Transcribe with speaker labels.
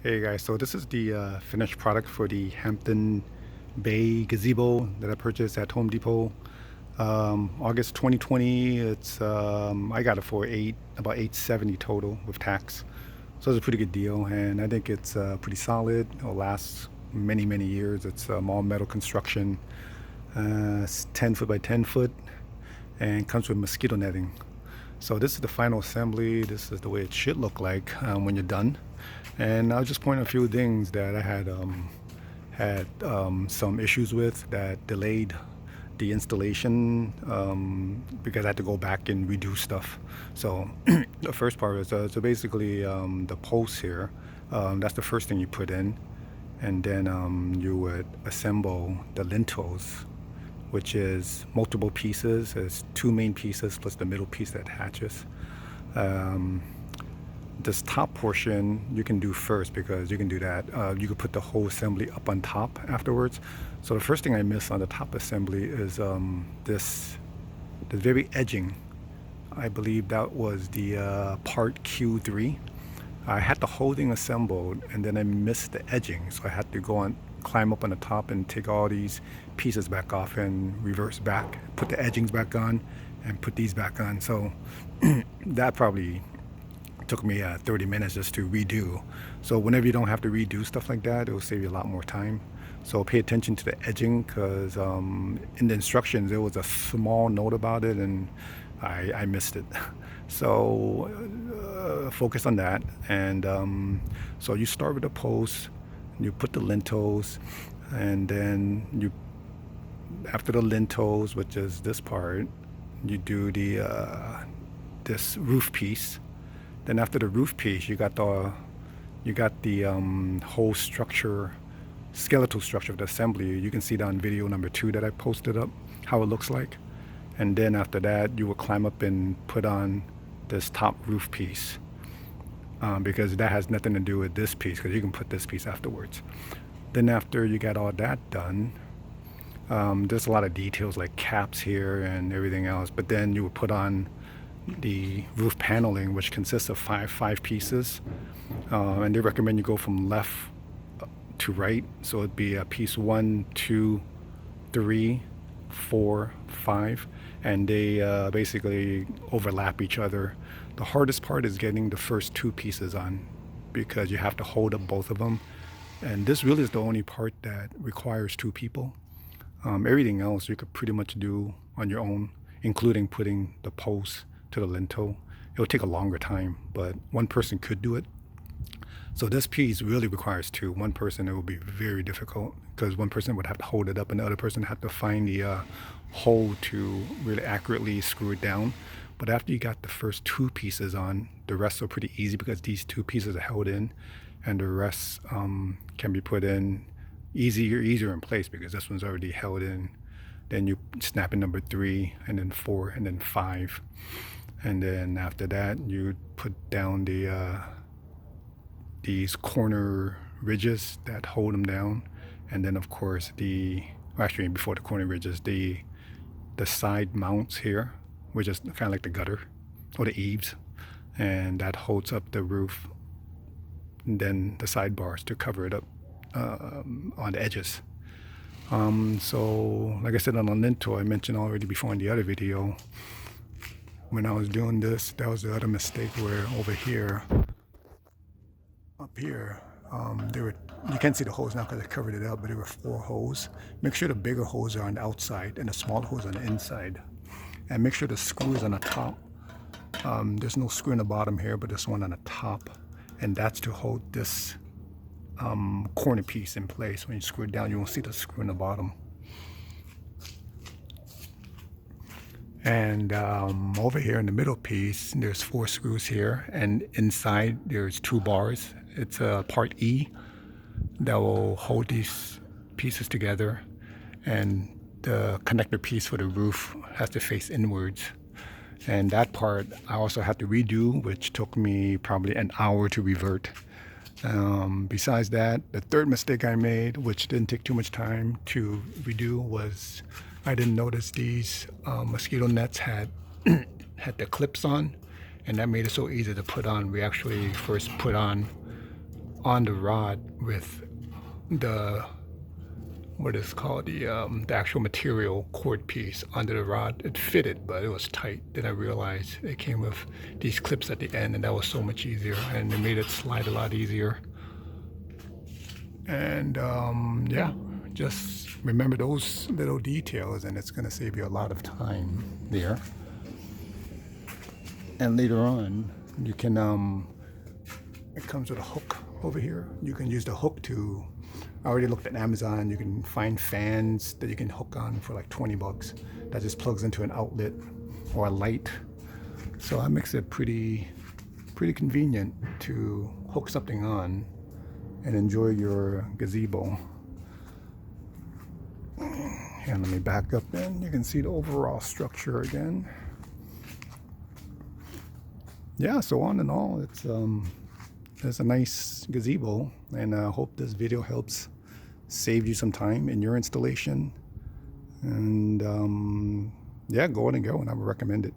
Speaker 1: Hey guys, so this is the finished product for the Hampton Bay Gazebo that I purchased at Home Depot. August 2020. I got it for about 870 total with tax. So it's a pretty good deal, and I think it's pretty solid. It'll last many years. It's all metal construction. It's 10 foot by 10 foot, and comes with mosquito netting. So this is the final assembly. This is the way it should look like when you're done. And I'll just point out a few things that I had some issues with that delayed the installation because I had to go back and redo stuff. So the first part is so basically the posts here. That's the first thing you put in, and then you would assemble the lintels, which is multiple pieces. There's two main pieces plus the middle piece that attaches. Um, this top portion you can do first because you can do that. You could put the whole assembly up on top afterwards. So the first thing I missed on the top assembly is the very edging. I believe that was the part Q3. I had the whole thing assembled and then I missed the edging, so I had to go and climb up on the top and take all these pieces back off and reverse back, put the edgings back on, and put these back on. So that probably took me 30 minutes just to redo. So whenever you don't have to redo stuff like that, it will save you a lot more time. So pay attention to the edging because in the instructions there was a small note about it and I missed it. So focus on that. And so you start with the post, you put the lintels, and then you after the lintels, which is this part, you do the this roof piece. Then after the roof piece, you got the whole structure, skeletal structure of the assembly. You can see that on video number 2 that I posted up, how it looks like. And then after that, you will climb up and put on this top roof piece because that has nothing to do with this piece because you can put this piece afterwards. Then after you got all that done, there's a lot of details like caps here and everything else. But then you would put on the roof paneling, which consists of five pieces, and they recommend you go from left to right. So it'd be a piece 1, 2, 3, 4, 5, and they basically overlap each other. The hardest part is getting the first 2 pieces on because you have to hold up both of them, and this really is the only part that requires 2 people. Everything else you could pretty much do on your own, including putting the posts to the lintel. It would take a longer time, but one person could do it. So this piece really requires 2. One person, it would be very difficult because one person would have to hold it up and the other person had to find the hole to really accurately screw it down. But after you got the first 2 pieces on, the rest are pretty easy because these 2 pieces are held in and the rest can be put in easier in place because this one's already held in. Then you snap in number 3 and then 4 and then 5. And then after that, you put down these corner ridges that hold them down. And then of course actually before the corner ridges, the side mounts here, which is kind of like the gutter or the eaves. And that holds up the roof. And then the sidebars to cover it up on the edges. So like I said on the lintel, I mentioned already before in the other video, when I was doing this, that was the other mistake where over here, up here, you can't see the holes now because I covered it up, but there were 4 holes. Make sure the bigger holes are on the outside and the smaller holes on the inside. And make sure the screw is on the top. There's no screw in the bottom here, but there's one on the top. And that's to hold this corner piece in place. When you screw it down, you won't see the screw in the bottom. And over here in the middle piece, there's 4 screws here, and inside there's 2 bars. It's a part E that will hold these pieces together, and the connector piece for the roof has to face inwards. And that part I also had to redo, which took me probably an hour to revert. Besides that, the third mistake I made, which didn't take too much time to redo, was I didn't notice these mosquito nets had had the clips on, and that made it so easy to put on. We actually first put on on the rod with the what is called the actual material cord piece under the rod. It fitted, but it was tight. Then I realized it came with these clips at the end, and that was so much easier, and it made it slide a lot easier. And yeah, just remember those little details, and it's going to save you a lot of time there. And later on, you can it comes with a hook over here. You can use the hook to, I already looked at Amazon. You can find fans that you can hook on for like 20 bucks. That just plugs into an outlet or a light. So that makes it pretty convenient to hook something on and enjoy your gazebo. And let me back up and you can see the overall structure again. Yeah, so on and all, it's a nice gazebo, and I hope this video helps save you some time in your installation. And yeah, go ahead and go, and I would recommend it.